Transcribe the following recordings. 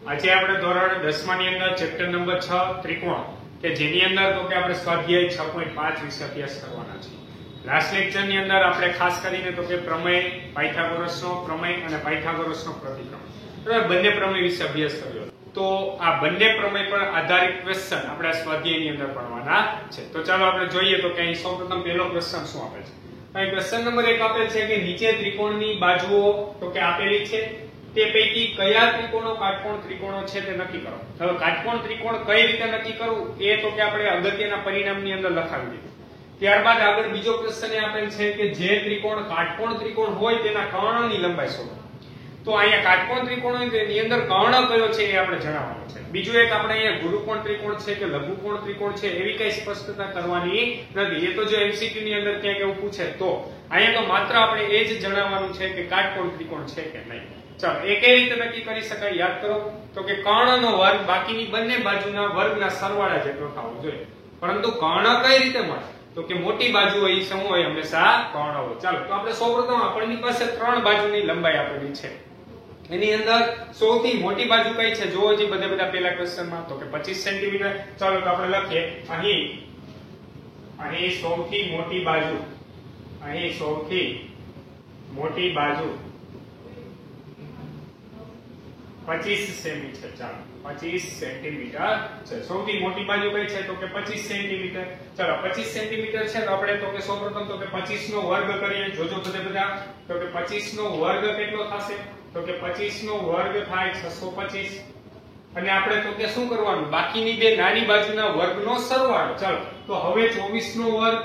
આજે આપણે ધોરણ 10 ની અંદર ચેપ્ટર નંબર 6 ત્રિકોણ કે જેની અંદર તો કે આપણે સ્વાધ્યાય 6.5 વિશે અભ્યાસ કરવાના છે. લાસ્ટ લેક્ચર ની અંદર આપણે ખાસ કરીને તો કે પ્રમેય, પાયથાગોરસનો પ્રમેય અને પાયથાગોરસનો પ્રતિક્રમ બરાબર બંને પ્રમેય વિશે અભ્યાસ કર્યો. તો આ બંને પ્રમેય પર આધારિત ક્વેશ્ચન આપણે આ સ્વાધ્યાયની અંદર ભણવાના છે. તો ચાલો આપણે જોઈએ તો કે અહીં સૌપ્રથમ પહેલો ક્વેશ્ચન શું આપે છે. અહીં ક્વેશ્ચન નંબર 1 આપેલ છે કે નીચે ત્રિકોણની બાજુઓ તો કે આપેલી છે તે પૈકી કયા ત્રિકોણો કાટકોણ ત્રિકોણો છે તે નક્કી કરો. હવે કાટકોણ ત્રિકોણ કઈ રીતે નક્કી કરવું એ તો કે આપણે અગત્યના પરિણામની અંદર લખાવી દીધું. ત્યારબાદ આગળ બીજો ક્વેશ્ચન આપેલ છે કે જે ત્રિકોણ કાટકોણ ત્રિકોણ હોય તેના કર્ણની લંબાઈ શોધો. તો અહીંયા કાટકોણ ત્રિકોણ હોય તેની અંદર કર્ણ કયો છે એ આપણે જણાવવાનું છે. બીજું એક આપણે અહીંયા ગુરુકોણ ત્રિકોણ છે કે લઘુકોણ ત્રિકોણ છે એવી કઈ સ્પષ્ટતા કરવાની નથી. એ તો જો એમસીક્યુ ની અંદર ક્યાંક એવું પૂછે તો અહીંયા તો માત્ર આપણે એ જ જણાવવાનું છે કે કાટકોણ ત્રિકોણ છે કે નહીં. ચાલો એ કઈ રીતે નક્કી કરી શકાય યાદ કરો તો કે કર્ણનો વર્ગ બાકીની બંને બાજુના વર્ગના સરવાળા જેટલો થવો જોઈએ. પરંતુ કર્ણ કઈ રીતે મળે તો કે મોટી બાજુ હોય એ શું હોય હંમેશા કર્ણ હોય. ચાલો તો આપણે સૌપ્રથમ આપણી પાસે 3 બાજુની લંબાઈ આપેલી છે. એની અંદર સૌથી મોટી બાજુ કઈ છે જોવો જી બધા પહેલા ક્વેશ્ચનમાં તો કે 25 સેન્ટીમીટર. ચાલો તો આપણે લખીએ અહીં સૌથી મોટી બાજુ, અહીં સૌથી મોટી બાજુ 25 સેમી છે. ચાલો 25 સેન્ટીમીટર છે. સૌથી મોટી બાજુ કઈ છે તો કે 25 સેન્ટીમીટર. ચાલો 25 સેન્ટીમીટર છે તો આપણે તો કે સૌપ્રથમ તો કે 25 નો વર્ગ કરીએ. જોજો બધા તો કે 25 નો વર્ગ કેટલો થશે તો કે 25 નો વર્ગ થાય 625. અને આપણે તો કે શું કરવાનું બાકીની બે નાની બાજુના વર્ગનો સરવાળો. ચાલો તો હવે 24 નો વર્ગ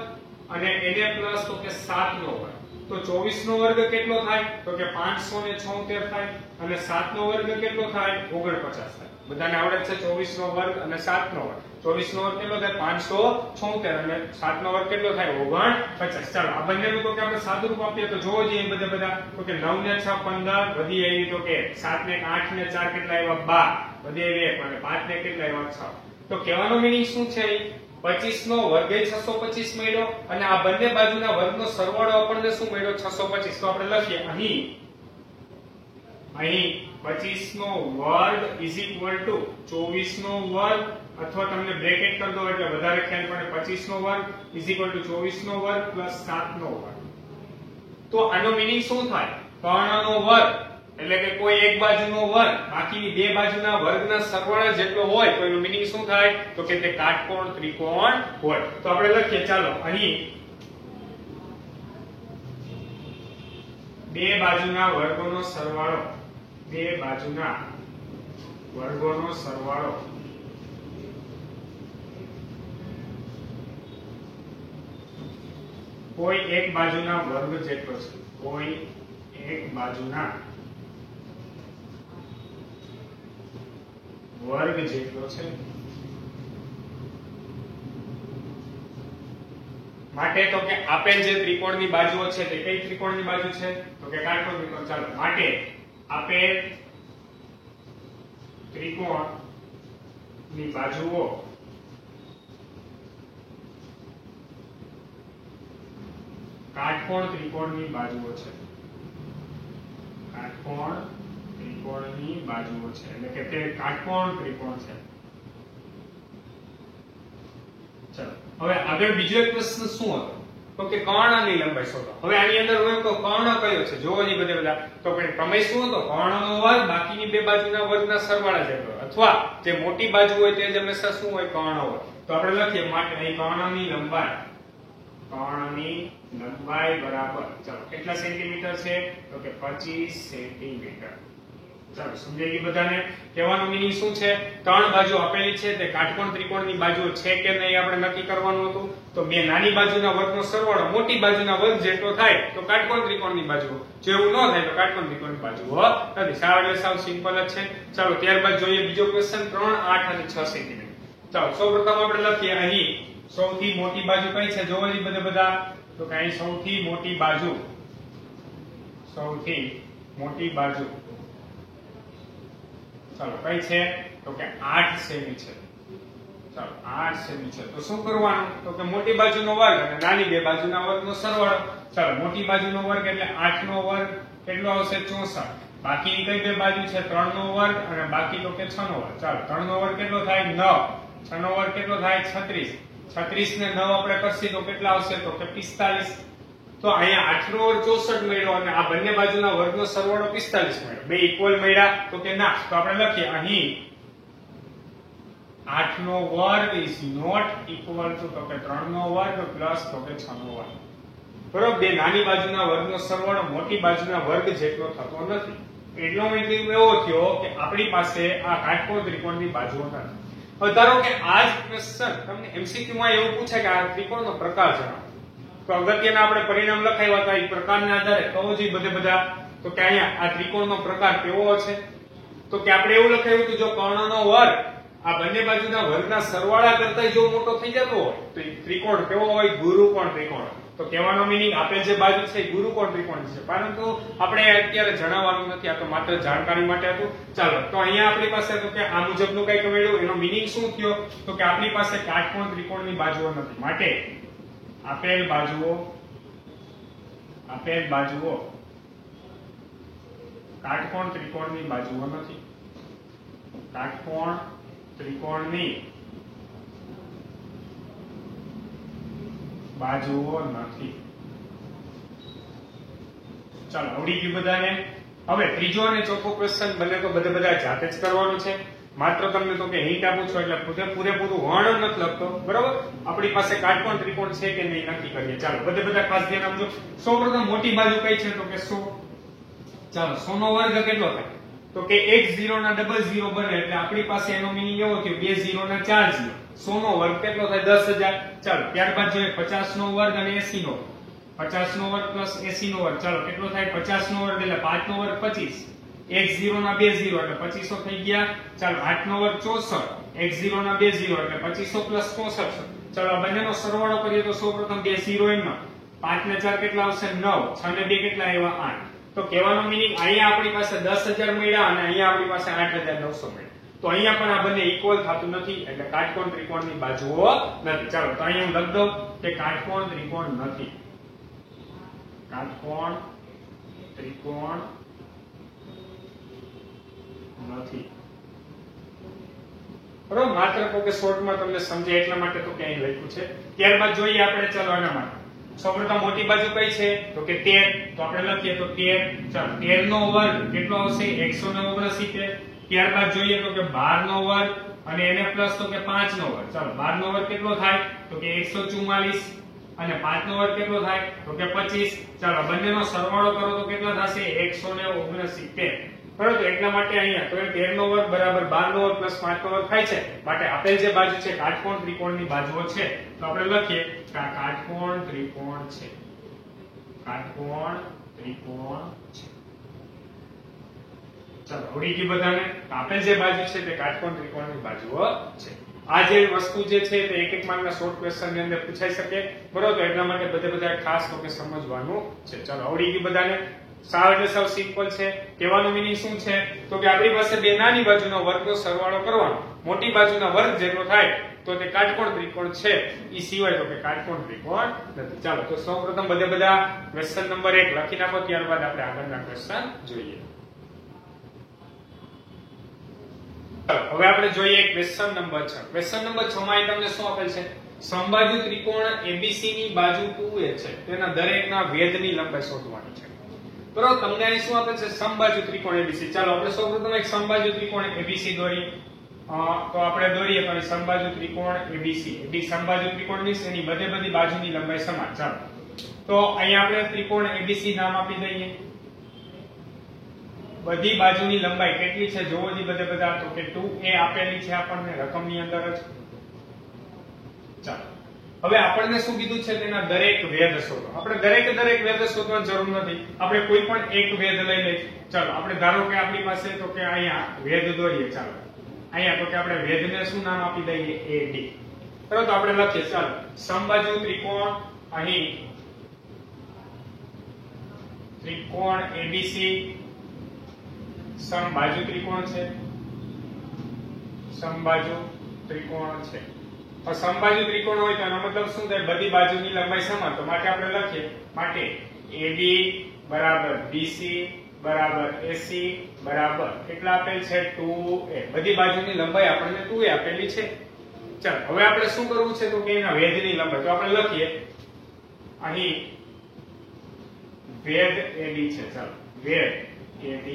અને એને પ્લસ તો કે 7 નો વર્ગ. તો 24 નો વર્ગ કેટલો થાય તો કે 576 થાય અને 7 નો વર્ગ કેટલો થાય 49 થાય. બધાને આવડે છે 24 નો વર્ગ અને 7 નો વર્ગ. 24 નો વર્ગ કેટલો થાય 576 અને 7 નો વર્ગ કેટલો થાય 49. ચાલો આ બંનેનું તો કે આપણે સાદુરૂપ આપીએ તો જોવો જોઈએ બધા તો કે 9 ને 6 15 વધી આવી તો કે 7 ને 8 ને 4 કેટલા આવ્યા 12 વધી આવી 1 અને 5 ને કેટલા આવ્યા 6. તો કહેવાનો મીનિંગ શું છે 25 નો વર્ગ 625 મળ્યો અને આ બંને બાજુના વર્ગનો સરવાળો આપણને શું મળ્યો 625. તો આપણે લખીએ અહીં 25 નો વર્ગ = 24 નો વર્ગ અથવા તમને બ્રેકેટ કરી દો એટલે વધારે ખ્યાલ પડે 25 નો વર્ગ = 24 નો વર્ગ + 7 નો વર્ગ. તો આનો મીનિંગ શું થાય કર્ણનો વર્ગ એટલે કે કોઈ એક બાજુનો વર્ગ બાકીની બે બાજુના વર્ગના સરવાળા જેટલો હોય તો એનું મીનિંગ શું થાય તો કે તે કાટકોણ ત્રિકોણ હોય. તો આપણે લખીએ ચાલો અહીં બે બાજુના વર્ગોનો સરવાળો, બે બાજુના વર્ગોનો સરવાળો કોઈ એક બાજુના વર્ગ જેટલો છે, કોઈ એક બાજુના વર્ગ જેટલો છે. માટે તો કે આપેલ જે ત્રિકોણની બાજુઓ છે તે કઈ ત્રિકોણની બાજુ છે તો કે કાટકોણ ત્રિકોણ. ચાલો માટે આપેલ ત્રિકોણની બાજુઓ કાટકોણ ત્રિકોણની બાજુઓ છે. કાટકોણ ત્રિકોણની બાજુઓ છે એટલે કે તે કાટકોણ ત્રિકોણ છે. ચલો હવે આગળ બીજો એક પ્રશ્ન શું હતો તો કે કર્ણની લંબાઈ શોધો. હવે આની અંદર હું કહું કર્ણ કયો છે જોવો ની બધા તો કે પ્રમેય શું હતો કર્ણનો વર્ગ બાકીની બે બાજુના વર્ગના સરવાળા જેટલો અથવા જે મોટી બાજુ હોય તે જ હંમેશા શું હોય કર્ણ હોય. તો આપણે લખીએ માટે અહીં કર્ણની લંબાઈ બરાબર ચાલો કેટલા સેન્ટીમીટર છે તો કે 25 સેન્ટીમીટર. ચાલો સમજાઈ ગયું બધાને. કહેવાનો મીનિંગ શું છે 3 બાજુ આપેલી છે તે કાટકોણ ત્રિકોણની બાજુ છે કે નહીં આપણે નક્કી કરવાનું હતું. તો બે નાની બાજુના વર્ગનો સરવાળો મોટી બાજુના વર્ગ જેટલો થાય તો કાટકોણ ત્રિકોણની બાજુ, જો એવું ન થાય તો કાટકોણ ત્રિકોણની બાજુ નથી. સાવ એટલે સાવ સિમ્પલ જ છે. ચાલો ત્યારબાદ જોઈએ બીજો ક્વેશ્ચન 3, 8 અને 6 સેન્ટીમીટર. ચાલો સૌપ્રથમ આપણે લખીએ અહીં સૌથી મોટી બાજુ કઈ છે જોવો જી બધા તો કે અહીં સૌથી મોટી બાજુ, સૌથી મોટી બાજુ ચાલો કઈ છે તો કે 8 સેમી છે. ચાલો 8 સેમી છે. તો શું કરવાનું તો કે મોટી બાજુનો વર્ગ અને નાની બે બાજુના વર્ગનો સરવાળો. ચાલો મોટી બાજુનો વર્ગ એટલે 8 નો વર્ગ કેટલો આવશે 64 બાકીની કઈ બે બાજુ છે 3 નો વર્ગ અને બાકી તો કે 6 નો વર્ગ. ચાલો 3 નો વર્ગ કેટલો થાય 9, 6 નો વર્ગ કેટલો થાય 36, 36 ને 9 આપણે કરશી તો કેટલા આવશે તો કે 45. તો અહીંયા 8 નો વર્ગ 64 મળ્યો અને આ બંને બાજુના વર્ગનો સરવાળો 45 મળ્યો. બે ઇક્વલ મળ્યા તો કે ના. તો આપણે લખીએ અહીં 8 નો વર્ગ is not equal to તો કે 3 નો વર્ગ પ્લસ તો કે 6 નો વર્ગ. બરોબર, બે નાની બાજુના વર્ગનો સરવાળો મોટી બાજુના વર્ગ જેટલો થતો નથી. એટલો મતલબ એવો થયો કે આપણી પાસે આ કાટકોણ ત્રિકોણની બાજુઓ નથી. હવે ધારો કે આ જ ક્વેશ્ચન તમને એમસીક્યુ માં એવું પૂછે કે આ ત્રિકોણનો પ્રકાર જણાવો, તો અગત્યના આપણે પરિણામ લખાવ્યા હતા એ પ્રકારના આધારે કહો જોઈએ બધે બધા. તો કે અહીંયા આ ત્રિકોણનો પ્રકાર કેવો છે, તો કે આપણે એવું લખાવ્યું હતું જો કર્ણનો વર્ગ આ બંને બાજુના વર્ગના સરવાળા કરતા જો મોટો થઈ જતો હોય તો એ ત્રિકોણ કેવો હોય, ગુરુકોણ ત્રિકોણ. તો કહેવાનો મીનિંગ આપેલ જે બાજુ છે એ ગુરુકોણ ત્રિકોણ છે, પરંતુ આપણે અત્યારે જણાવવાનું નથી, આ તો માત્ર જાણકારી માટે હતું. ચાલો તો અહીંયા આપણી પાસે તો કે આ મુજબનું કંઈક મળ્યું. એનો મીનિંગ શું થયો તો કે આપણી પાસે કાટકોણ ત્રિકોણની બાજુઓ નથી, માટે આપેલ બાજુઓ કાટકોણ ત્રિકોણની બાજુઓ નથી. કાટકોણ ત્રિકોણની બાજુઓ નથી. ચાલો આવડી ગયું બધાને. હવે ત્રીજો અને ચોથો ક્વેશ્ચન બંને તો બધા જાતે જ કરવાનું છે. માત્ર તમને તો કે હિન્ટ આપું છું એટલે પૂરેપૂરું વર્ણન નથી લખતો. બરોબર, આપણી પાસે કાટકોણ ત્રિકોણ છે કે નહીં નક્કી કરીએ. ચાલો બધા ખાસ ધ્યાન આપજો. સૌપ્રથમ મોટી બાજુ કઈ છે તો કે 100. ચાલો 100 નો વર્ગ કેટલો થાય તો કે 1 0 ના ડબલ 0 બને એટલે આપણી પાસે એનો મીનિંગ એવો થયો 2 0 ના 4 0. 100 નો વર્ગ કેટલો થાય 10000. ચાલો ત્યારબાદ જોઈએ 50 નો વર્ગ અને 80 નો. 50 નો વર્ગ પ્લસ 80 નો વર્ગ. ચાલો કેટલો થાય 50 નો વર્ગ એટલે 5 નો વર્ગ 25. 1 0 ના 2 0 એટલે 2500 થઈ ગયા. ચાલો 8 નો વર્ગ 64. 1 0 ના 2 0 એટલે 2500 પ્લસ 64. ચાલો આ બંનેનો સરવાળો કરીએ તો સૌપ્રથમ 2 0 એમનો. 5 ને 4 કેટલા આવશે 9. 6 ને 2 કેટલા આવ્યા 8. તો કહેવાનો મીનિંગ અહીંયા આપણી પાસે 10000 મળ્યા અને અહીંયા આપણી પાસે 8900 મળ્યા. તો અહીંયા પણ આ બંને ઇક્વલ થતું નથી એટલે કાટકોણ ત્રિકોણની બાજુઓ નથી. ચાલો તો અહીંયા હું લખ દઉં કે કાટકોણ ત્રિકોણ નથી. કાટકોણ ત્રિકોણ નથી. બરોબર, માત્ર તો કે શોર્ટમાં તમને સમજે એટલા માટે તો કે અહીં લખ્યું છે. ત્યારબાદ જોઈએ આપણે ચાલો આના માટે. સૌપ્રથમ મોટી બાજુ કઈ છે તો કે 13. તો આપણે લખીએ તો 13. ચાલો 13 નો વર્ગ કેટલો આવશે 169. ત્યારબાદ જોઈએ તો કે 12 નો વર્ગ અને એને પ્લસ તો કે 5 નો વર્ગ. ચાલો 12 નો વર્ગ કેટલો થાય તો કે 144 અને 5 નો વર્ગ કેટલો થાય તો કે 25. ચાલો બંનેનો સરવાળો કરો તો કેટલા થશે 169. બરાબર, એટલા માટે અહીંયા તો 13 નો વર્ગ બરાબર 12 નો વર્ગ પ્લસ 5 નો વર્ગ થાય છે. માટે આપેલ જે બાજુ છે કાટકોણ ત્રિકોણની બાજુઓ છે તો આપણે લખીએ કે આ કાટકોણ ત્રિકોણ છે. કાટકોણ ત્રિકોણ છે. ચાલો આવડી ગઈ બધાને. આપેલ જે બાજુ છે તે કાટકોણ ત્રિકોણની બાજુઓ છે. આ જે વસ્તુ જે છે તે એક માર્કના શોર્ટ ક્વેશ્ચન ની અંદર પૂછાઈ શકે. બરોબર, એટલા માટે બધા ખાસ તો કે સમજવાનું છે. ચાલો આવડી ગઈ બધાને. સાવ એટલે સાવ સિમ્પલ છે. કહેવાનો મીનિંગ શું છે તો કે આપણી પાસે બે નાની બાજુનો વર્ગનો સરવાળો કરવાનો, મોટી બાજુના વર્ગ જેટલો થાય તો તે કાટકોણ ત્રિકોણ છે. ઈ સિવાય તો કે કાટકોણ ત્રિકોણ નથી. ચાલો તો સૌપ્રથમ બધા ક્વેશ્ચન નંબર 1 લખી નાખો, ત્યારબાદ આપણે આગળના ક્વેશ્ચન જોઈએ. હવે આપણે જોઈએ ક્વેશ્ચન નંબર 6. ક્વેશ્ચન નંબર 6 માં તમને શું આપેલ છે સમબાજુ ત્રિકોણ ABC ની બાજુ 2a છે તેના દરેકના વેધની લંબાઈ શોધવાની છે. બરોબર, તમને અહીં શું આપેલ છે સમબાજુ ત્રિકોણ ABC. ચાલો આપણે સૌપ્રથમ એક સમબાજુ ત્રિકોણ ABC દોરીએ. તો આપણે દોરીએ તો સમબાજુ ત્રિકોણ ABC. એ સમબાજુ ત્રિકોણ મીન્સ એની બધી બાજુની લંબાઈ સમાન. ચાલો તો અહીંયા આપણે ત્રિકોણ ABC નામ આપી દઈએ. બધી બાજુની લંબાઈ કેટલી છે જોવો જી બધા તો કે 2a આપેલી છે આપણને રકમની અંદર જ. ચાલો હવે આપણને શું કીધું છે તેના દરેક વેધ શોધો. આપણે દરેક વેધ શોધવાની જરૂર નથી, આપણે કોઈ પણ એક વેધ લઈ લઈએ. ચાલો આપણે ધારો કે આપણી પાસે તો કે અહીંયા વેધ દોરીએ. ચાલો અહીંયા તો કે આપણે વેધને શું નામ આપી દઈએ AD. બરાબર, તો આપણે લખીએ ચાલો સમબાજુ ત્રિકોણ અહીં ત્રિકોણ ABC સમબાજુ ત્રિકોણ છે. સમબાજુ ત્રિકોણ છે. સમબાજુ ત્રિકોણ હોય તો એનો મતલબ શું થાય બધી બાજુની લંબાઈ સમાન. તો માટે આપણે લખીએ માટે AB બરાબર BC બરાબર AC બરાબર કેટલા આપેલ છે 2a. બધી બાજુની લંબાઈ આપણને 2a આપેલી છે. ચાલો હવે આપણે શું કરવું છે તો કે એના વેધની લંબાઈ તો આપણે લખીએ અહીં વેધ AD છે. ચાલો વેધ AD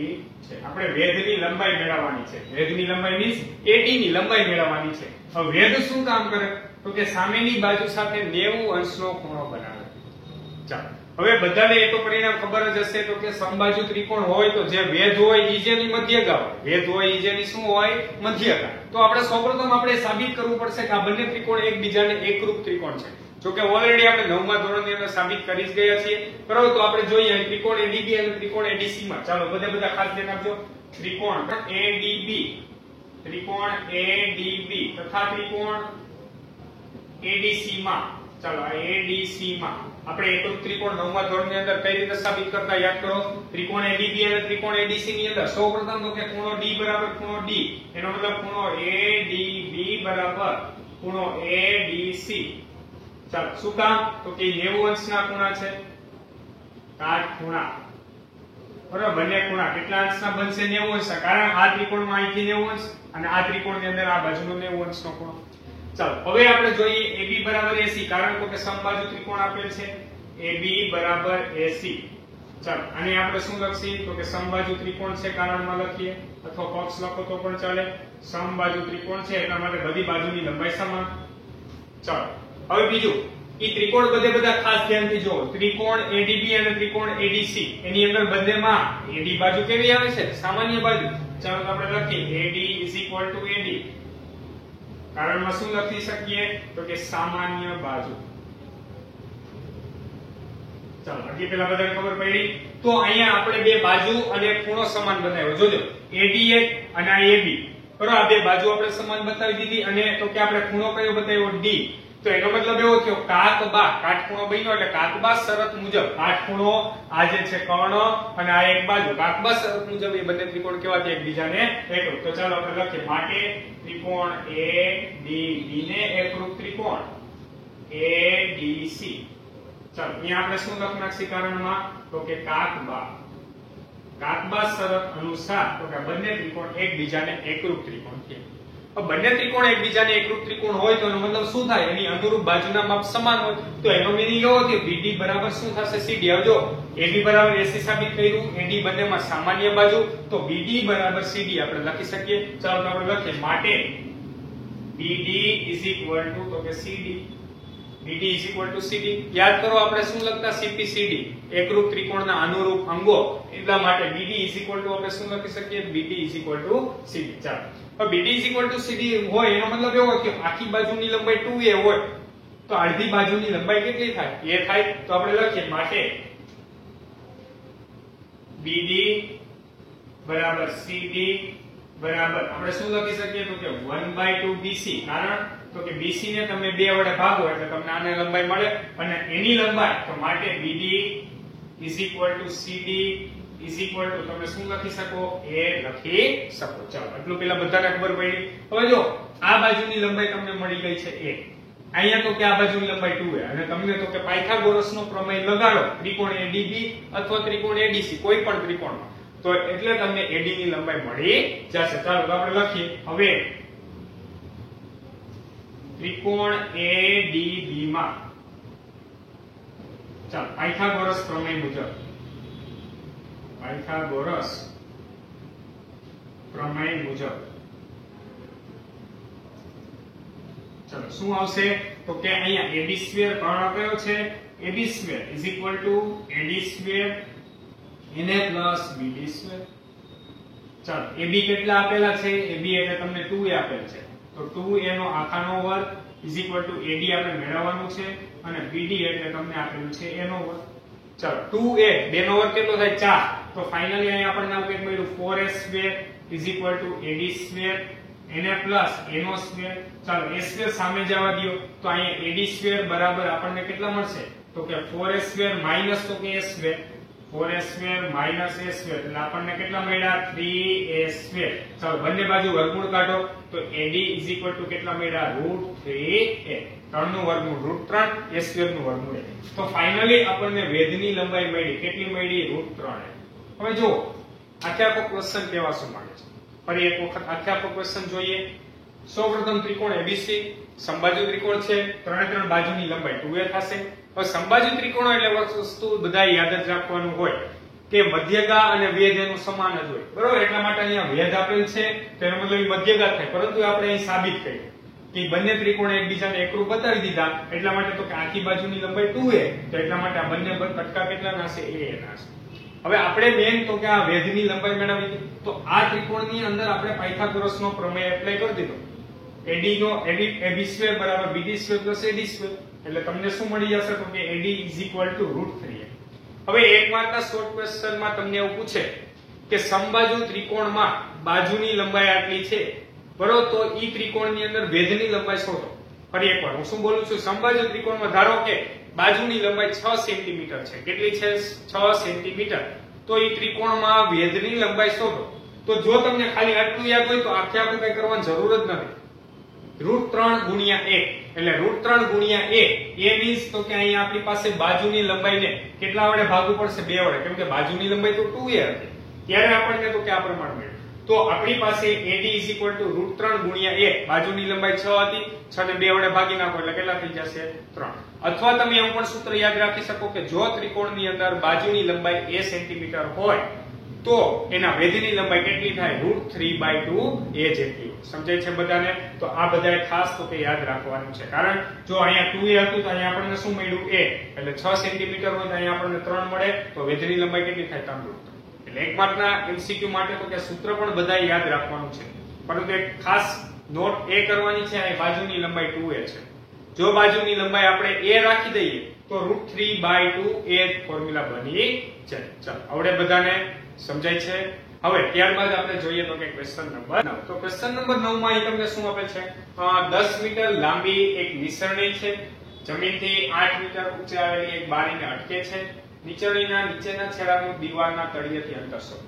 છે. આપણે વેધની લંબાઈ મેળવવાની છે. વેધની લંબાઈ મીન્સ AD ની લંબાઈ મેળવવાની છે. હવે વેધ શું કામ કરે તો કે સામેની બાજુ સાથે 90 અંશનો ખૂણો બનાવે. ચાલો હવે બધાને એ તો પરિણામ ખબર જ હશે તો કે સમબાજુ ત્રિકોણ હોય તો જે વેધ હોય ઈ જેની મધ્યગા હોય. વેધ હોય ઈ જેની શું હોય મધ્યગા. તો આપણે સૌપ્રથમ આપણે સાબિત કરવું પડશે કે આ બંને ત્રિકોણ એકબીજાને એકરૂપ ત્રિકોણ છે. જો કે ઓલરેડી આપણે 9મા ધોરણની અંદર સાબિત કરી જ ગયા છીએ. બરાબર તો આપણે જોઈએ ત્રિકોણ ADB અને ત્રિકોણ ADC માં. ચાલો બધા ખાસ ધ્યાન આપજો. ત્રિકોણ ADB તથા ત્રિકોણ ADC માં. ચાલો આ ADC માં આપણે એકરૂપ ત્રિકોણ 9મા ધોરણની અંદર કઈ રીતે સાબિત કરતા યાદ કરો. ત્રિકોણ ADB અને ત્રિકોણ ADC ની અંદર સૌપ્રથમ તો કે ખૂણો D બરાબર ખૂણો D. એનો મતલબ ખૂણો ADB બરાબર ખૂણો ADC. ચાલો શું કામ તો કે 90 અંશના ખૂણા છે. કાટખૂણા બરાબર બંને ખૂણા કેટલા અંશના બનશે 90 અંશના. કારણ આ ત્રિકોણમાં અહીંથી 90 અંશ અને આ ત્રિકોણની અંદર આ બાજુનો 90 અંશનો ખૂણો. ચાલો હવે આપણે જોઈએ AB બરાબર AC કારણ કે સમબાજુ ત્રિકોણ આપેલ છે AB બરાબર AC. ચાલો આને આપણે શું લખીએ તો કે સમબાજુ ત્રિકોણ છે કારણમાં લખીએ અથવા પક્ષ લખો તો પણ ચાલે. સમબાજુ ત્રિકોણ છે એટલા માટે બધી બાજુની લંબાઈ સમાન. ચાલો હવે બીજું ઈ ત્રિકોણ બધા ખાસ ધ્યાનથી જુઓ. ત્રિકોણ ADB અને ત્રિકોણ ADC એની અંદર બંનેમાં AD બાજુ કેવી આવે છે સામાન્ય બાજુ. ચાલો આપણે લખીએ AD AD કારણમાં શું લખી શકીએ તો કે સામાન્ય બાજુ. ચાલો આટલી પહેલા બધાને ખબર પડી. તો અહીંયા આપણે બે બાજુ અને ખૂણો સમાન બનાવ્યો. જોજો AD અને આ AB બરાબર આ બે બાજુ આપણે સમાન બતાવી દીધી અને તો કે આપણે ખૂણો કયો બતાવ્યો D. તો એનો મતલબ એવો થયો કાકબા કાટખૂણો બન્યો એટલે કાકબા શરત મુજબ કાટખૂણો આ જે છે કર્ણ અને આ એક બાજુ કાકબા શરત મુજબ એ બંને ત્રિકોણ કેવા છે એકબીજાને એકરૂપ. તો ચાલો આપણે લખીએ માટે ત્રિકોણ ADB ને એકરૂપ ત્રિકોણ ADC. ચાલો અહીંયા આપણે શું લખ નાખી કારણમાં તો કે કાકબા શરત અનુસાર તો કે બંને ત્રિકોણ એકબીજાને એકરૂપ ત્રિકોણ છે. બંને ત્રિકોણ એકબીજાને એકરૂપ ત્રિકોણ હોય તો એનો મતલબ શું થાય એની અનુરૂપ બાજુના માપ સમાન હોય તો એનો મીનિંગ એવો કે BD બરાબર શું થશે CD. હવે જો AB બરાબર AC સાબિત કર્યું. AD બંનેમાં સામાન્ય બાજુ તો BD બરાબર CD આપણે લખી શકીએ. ચાલો આપણે લખીએ માટે BD તો કે CD BD CD. યાદ કરો આપણે શું લખતા CPCD એકરૂપ ત્રિકોણના અનુરૂપ અંગો. એટલા માટે BD આપણે શું લખી શકીએ BD CD. ચાલો BD CD હોય એનો મતલબ એવો કે આખી બાજુની લંબાઈ 2a હોય તો અડધી બાજુની લંબાઈ કેટલી થાય a થાય. તો આપણે લખીએ માટે BD બરાબર CD બરાબર આપણે શું લખી શકીએ તો કે 1/2 BC. કારણ તો કે BC ને તમે 2 વડે ભાગો એટલે તમને આને લંબાઈ મળે અને એની લંબાઈ તો માટે BD CD તમે શું લખી શકો a લખી શકો. ચાલો એટલું પેલા બધાને ખબર પડી. હવે જો આ બાજુની લંબાઈ તમને મળી ગઈ છે a. અહીંયા તો કે આ બાજુની લંબાઈ 2a અને તમને તો કે પાયથાગોરસનો પ્રમેય લગાડો ત્રિકોણ ADB અથવા ત્રિકોણ ADC કોઈ પણ ત્રિકોણમાં તો એટલે તમને AD ની લંબાઈ મળી જશે. ચાલો તો આપણે લખીએ હવે ત્રિકોણ ADB માં ચાલો પાયથાગોરસ પ્રમેય મુજબ ચલો શું આવશે તો કે અહીંયા AB સ્ક્વેર કર્ણ કયો છે AB square AD square NA plus BD square. ચાલો AB કેટલા આપેલા છે AB એટલે તમને 2a આપેલ છે તો 2a નો આખાનો વર્ગ AD આપણે મેળવવાનું છે અને BD એટલે તમને આપેલું છે a નો વર્ગ. ચાલો 2a 2 નો વર્ગ કેટલો થાય 4 તો ફાઇનલી અહીં આપણને આવું કંઈક મળ્યું 4a square AD square NA plus a નો સ્ક્વેર. ચાલો a સ્ક્વેર સામે જવા દો તો અહીંયા AD સ્ક્વેર બરાબર આપણને કેટલા મળશે તો કે 4a સ્ક્વેર માઈનસ તો કે a square 4a square minus a square એટલે આપણને કેટલા મળ્યા 3a સ્ક્વેર. ચાલો બંને બાજુ વર્ગમૂળ કાઢો તો AD કેટલા મળ્યા √3a. 3 નું વર્ગમૂળ √3 a સ્ક્વેર નું વર્ગમૂળ. તો ફાઇનલી આપણને વેધની લંબાઈ મળી કેટલી મળી √3a. હવે જો આખે આખો ક્વેશ્ચન કેવા શું માંગે છે ફરી એક વખત આખે આખો ક્વેશ્ચન જોઈએ સૌપ્રથમ ત્રિકોણ એબીસી સમબાજુ ત્રિકોણ છે ત્રણે ત્રણ બાજુની લંબાઈ 2a થશે હવે સમબાજુ ત્રિકોણો એટલે વસ્તુ બધા યાદ જ રાખવાનું હોય કે મધ્યગા અને વેધ એનું સમાન જ હોય બરોબર એટલા માટે અહીંયા વેધ આપેલ છે તો એનો મતલબ મધ્યગા થાય પરંતુ આપણે અહીં સાબિત કર્યું કે બંને ત્રિકોણ એકબીજાને એકરૂપ બતાવી દીધા એટલા માટે તો કે આખી બાજુની લંબાઈ 2a તો એટલા માટે આ બંને કટકા કેટલાના હશે a ના હશે હવે આપણે મેન તો કે આ વેધની લંબાઈ મેળવવી તો આ ત્રિકોણની અંદર આપણે પાયથાગોરસનો પ્રમેય એપ્લાય કરી દીધો AD નો AB² બરાબર BD² + AD² એટલે તમને શું મળી જશે તો કે AD √3a હવે એક માર્કના શોર્ટ ક્વેશ્ચનમાં તમને એવું પૂછે કે સમબાજુ ત્રિકોણમાં બાજુની લંબાઈ આટલી છે બરોબર તો ઈ ત્રિકોણની અંદર વેધની લંબાઈ શોધો ફરી એકવાર હું શું બોલું છું સમબાજુ ત્રિકોણમાં ધારો કે બાજુની લંબાઈ 6 સેન્ટીમીટર છે કેટલી છે 6 સેન્ટીમીટર તો ઈ ત્રિકોણમાં વેધની લંબાઈ શોધો તો જો તમને ખાલી આટલું યાદ હોય તો આખે આખું કઈ કરવાની જરૂર જ નથી √3 ગુણ્યા a એટલે √3 ગુણ્યા a એ મીન્સ તો કે અહીંયા આપણી પાસે બાજુની લંબાઈને કેટલા વડે ભાગવું પડશે 2 વડે કેમ કે બાજુની લંબાઈ તો 2a હતી ત્યારે આપણને તો કે આ પ્રમાણ મળ્યું તો આપણી પાસે AD √3 ગુણ્યા a બાજુની લંબાઈ 6 હતી 6 ને 2 વડે ભાગી નાખો એટલે કેટલા થઈ જશે 3 અથવા તમે એવું પણ સૂત્ર યાદ રાખી શકો કે જો ત્રિકોણની અંદર બાજુની લંબાઈ a સેન્ટીમીટર હોય તો એના વેધની લંબાઈ કેટલી થાય √3/2 a જેટલી સમજાય છે બધાને તો આ બધાએ ખાસ તો કે યાદ રાખવાનું છે કારણ જો અહીંયા 2a હતું તો અહીંયા આપણને શું મળ્યું a એટલે 6 સેન્ટીમીટર હોય તો અહીંયા આપણને 3 મળે તો વેધની લંબાઈ કેટલી થાય 3 એટલે એક માર્કના MCQ માટે તો કે સૂત્ર પણ બધાએ યાદ રાખવાનું છે પરંતુ એક ખાસ નોટ એ કરવાની છે આ બાજુની લંબાઈ 2a છે જો બાજુની લંબાઈ આપણે a રાખી દઈએ તો √3/2 a ફોર્મ્યુલા બની જાય ચાલો આવડે બધાને સમજાય છે હવે ત્યારબાદ આપણે જોઈએ તો કે ક્વેશ્ચન નંબર 9 તો ક્વેશ્ચન નંબર 9 માં અહીં તમને શું આપેલ છે 10 મીટર લાંબી એક નિસરણી છે જમીનથી 8 મીટર ઊંચે આવેલી એક બારીને અટકે છે નિસરણીના નીચેના છેડાનું દીવાલના તળિયેથી અંતર શોધો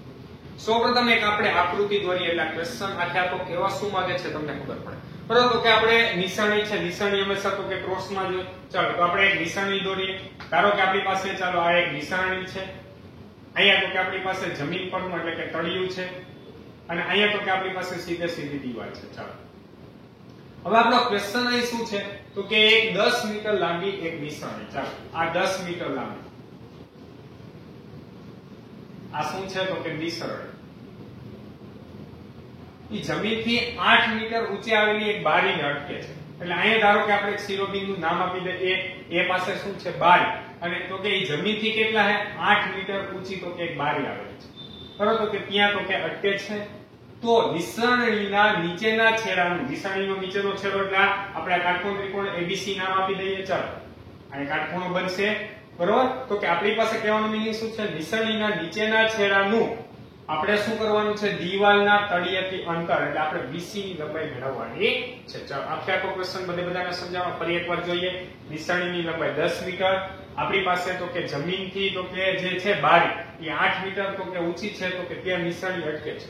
સૌપ્રથમ એક આપણે આકૃતિ દોરીએ એટલે ક્વેશ્ચન આખે આખો કેવા શું માંગે છે તમને ખબર પડે બરાબર તો કે આપણે નિસરણી છે નિસરણી હંમેશા તો કે ક્રોસમાં જોઈએ ચાલો તો આપણે એક નિસરણી દોરીએ ધારો કે આપણી પાસે ચાલો આ એક નિસરણી છે અહીંયા તો કે આપણી પાસે જમીન પરનું એટલે કે તળિયું છે અને અહીંયા તો કે આપણી પાસે સીધી દીવાલ છે ચાલો હવે આપણો ક્વેશ્ચન અહીં શું છે તો કે એક 10 મીટર લાંબી એક નિસરણી ચાલો આ 10 મીટર લાંબી આ શું છે તો કે નિસરણી ઈ જમીનથી 8 મીટર ઊંચે આવેલી એક બારીને અટકે છે એટલે અહીંયા ધારો કે આપણે એક શિરોબિંદુ નામ આપી દે એ પાસે શું છે બારી અને તો કે ઈ જમીનથી કેટલા હે 8 મીટર ઊંચી તો કે એક બારી આવેલી છે બરાબર તો કે ત્યાં તો કે અટકે છે તો નિસરણીના નીચેના છેડાનું નિસરણીનો નીચેનો છેડો એટલે આપણે આ કાટકોણ ત્રિકોણ ABC નામ આપી દઈએ ચાલો અહીં કાટકોણો બનશે બરોબર તો કે આપણી પાસે કહેવાનો મીનિંગ શું છે નિસરણીના નીચેના છેડાનું આપણે શું કરવાનું છે દીવાલના તળિયેથી અંતર એટલે આપણે BC ની લંબાઈ મેળવવાની છે ચાલો આખે આખો ક્વેશ્ચન બધાને સમજાવવા ફરી એકવાર જોઈએ નિસરણીની લંબાઈ 10 મીટર આપણી પાસે તો કે જમીનથી તો કે જે છે બારી એ 8 મીટર તો કે ઊંચી છે તો કે ત્યાં નિસરણી અટકે છે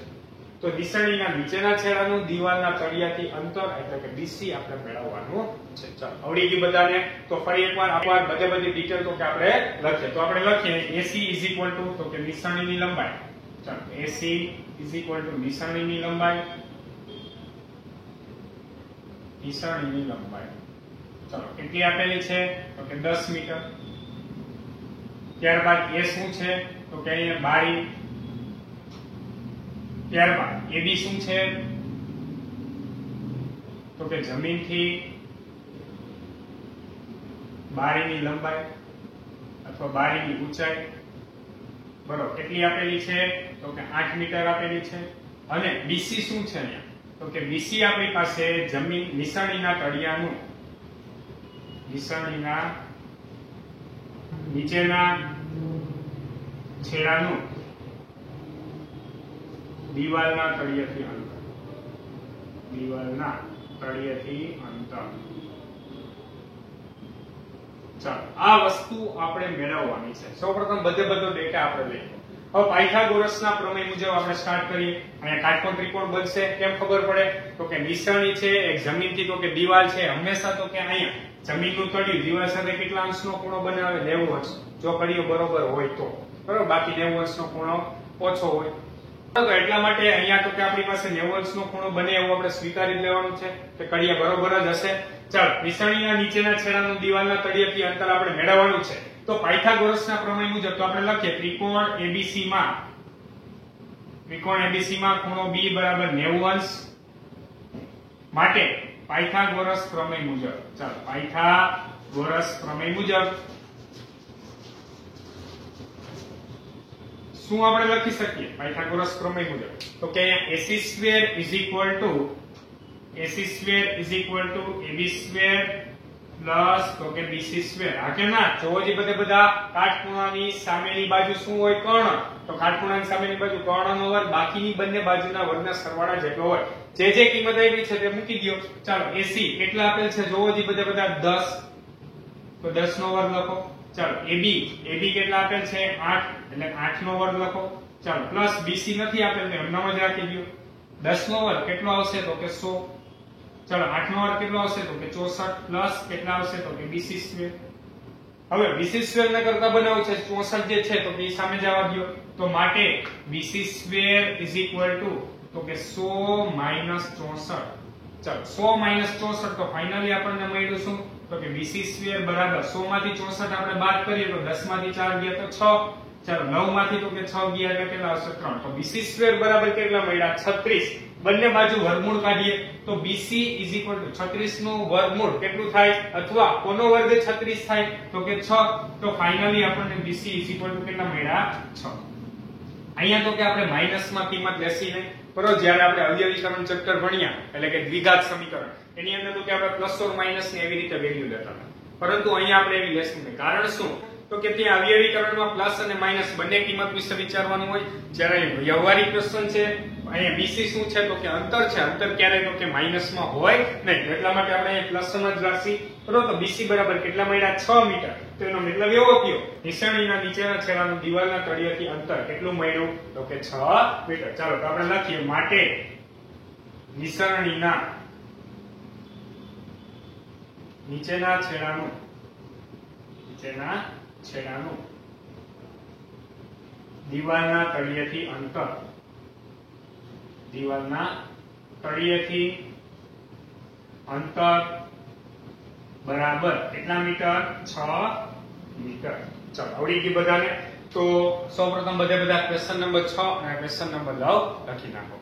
તો નિસરણીના નીચેના છેડાનું દીવાલના તળિયાથી અંતર એટલે કે BC આપણે મેળવવાનું છે ચાલો આવડી ગયું બધાને તો ફરી એકવાર બધી ડિટેલ તો કે આપણે લખીએ તો આપણે લખીએ AC તો કે નિસરણીની લંબાઈ ચાલો AC નિસરણીની લંબાઈ ચાલો કેટલી આપેલી છે તો કે 10 મીટર ત્યારબાદ એ શું છે તો કે અહીંયા બારી ત્યારબાદ AB શું છે તો કે જમીનથી બારીની લંબાઈ અથવા બારીની ઊંચાઈ બરોબર કેટલી આપેલી છે તો કે 8 મીટર આપેલી છે અને BC શું છે અહીંયા તો કે BC આપણી પાસે જમીન નિસરણીના તળિયાનું નિસરણીના નીચેના છેડાનું દીવાલના તળિયેથી અંતર ચાલો આ વસ્તુ આપણે મેળવવાની છે સૌપ્રથમ બધો ડેટા આપણે લઈએ હવે પાયથાગોરસના પ્રમેય મુજબ આપણે સ્ટાર્ટ કરીએ અને કાટકોણ ત્રિકોણ બનશે કેમ ખબર પડે તો કે નિસરણી છે એક જમીનથી તો કે દીવાલ છે હંમેશા તો કે અહીંયા જમીનનું તળિયું દીવાલ સાથે કેટલા અંશનો ખૂણો બનાવે 90 અંશ જો કડીઓ બરોબર હોય તો બરોબર બાકી 90 અંશનો ખૂણો ઓછો હોય તો એટલા માટે અહીંયા તો કે આપણી પાસે 90 અંશનો ખૂણો બને એવું આપણે સ્વીકારી લેવાનું છે કે કડિયા બરોબર જ હશે. ચાલો નિશાનીના નીચેના છેડાનું દિવાલના તળિયેથી અંતર આપણે મેળવવાનું છે. તો પાયથાગોરસના પ્રમેય મુજબ તો આપણે લખીએ ત્રિકોણ ABC માં ખૂણો B બરાબર 90 અંશ માટે પાયથાગોરસ પ્રમેય મુજબ, ચાલો પાયથાગોરસ પ્રમેય મુજબ શું આપણે લખી શકીએ પાયથાગોરસ પ્રમેય મુજબ? તો કે અહીંયા AC square AB square plus તો કે BC સ્ક્વેર. આ કે ના જોવો જે બધા કાટખૂણાની સામેની બાજુ શું હોય? કર્ણ. તો કાટખૂણાની સામેની બાજુ કર્ણનો વર્ગ, બાકીની બંને બાજુના વર્ગના સરવાળા જેટલો હોય. જે કિંમત આવી છે તે મૂકી દો. ચાલો AC કેટલા આપેલ છે જોવો જે બધા 10, તો 10 નો વર્ગ લખો. ચાલો AB કેટલા આપેલ છે 8, એટલે 8 નો વર્ગ લખો. ચાલો પ્લસ BC નથી આપેલ તો એમનામ જ રાખી દો. 10 નો વર્ગ કેટલો આવશે તો કે 100. ચાલો 8 નો વર્ગ કેટલો આવશે તો કે 64 પ્લસ કેટલા આવશે તો કે BC સ્ક્વેર. હવે BC સ્ક્વેર ના કરતા બનાવવું છે 64 જે છે તો કે સામે જવા દો. તો માટે BC સ્ક્વેર તો કે 100 માઈનસ 64. ચાલો 100 માઈનસ 64 તો ફાઇનલી આપણને મળ્યું શું તો કે BC સ્ક્વેર બરાબર 100 માંથી 64 આપણે બાદ કરીએ તો 10 માંથી 4 ગયા તો 6. ચાલો 9 માંથી તો કે 6 ગયા એટલે કેટલા આવશે 3. તો BC સ્ક્વેર બરાબર કેટલા મળ્યા 36. બંને બાજુ વર્ગમૂળ કાઢીએ તો BC 36 નું વર્ગમૂળ કેટલું થાય અથવા કોનો વર્ગ 36 થાય તો કે 6. તો ફાઇનલી આપણને BC કેટલા મળ્યા 6. અહીંયા તો કે આપણે માઈનસમાં કિંમત લેસી નહીં, બરોબર. જ્યારે આપણે અવયવીકરણ ચેપ્ટર ભણ્યા એટલે કે દ્વિઘાત સમીકરણ એની અંદર તો કે આપણે પ્લસ ઓર માઈનસ ની એવી રીતે વેલ્યુ લેતા હતા, પરંતુ અહીંયા આપણે એવી લેશું નહીં. કારણ શું તો કે ત્યાં અવયવીકરણમાં પ્લસ અને માઈનસ બંને કિંમત વિશે વિચારવાનું હોય. જ્યારે વ્યવહારિક ક્વેશ્ચન છે અહીંયા BC શું છે તો કે અંતર છે. અંતર ક્યારે તો કે માઈનસમાં હોય નહીં, એટલા માટે આપણે અહીંયા પ્લસ જ રાખી. બરોબર. તો BC બરાબર કેટલા મળ્યા 6 મીટર. તો એનો મતલબ એવો થયો નિશાનીના નીચેના છેડાનું દિવાલના તળિયેથી અંતર કેટલું મળ્યું તો કે 6 મીટર. ચાલો તો આપણે લખીએ માટે નિશાનીના નીચેના છેડાનું દિવાલના તળિયેથી અંતર બરાબર કેટલા મીટર 6 મીટર. ચાલો આવડી ગઈ બધાને. તો સૌપ્રથમ બધા ક્વેશ્ચન નંબર 6 અને ક્વેશ્ચન નંબર 9 લખી નાખો.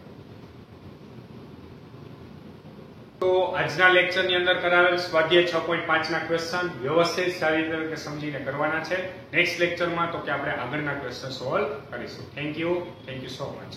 તો આજના લેક્ચર ની અંદર કરાવેલ સ્વાધ્યાય 6.5 ના ક્વેશ્ચન વ્યવસ્થિત સારી રીતે સમજીને કરવાના છે. નેક્સ્ટ લેક્ચરમાં તો કે આપણે આગળના ક્વેશ્ચન સોલ્વ કરીશું. Thank you so much.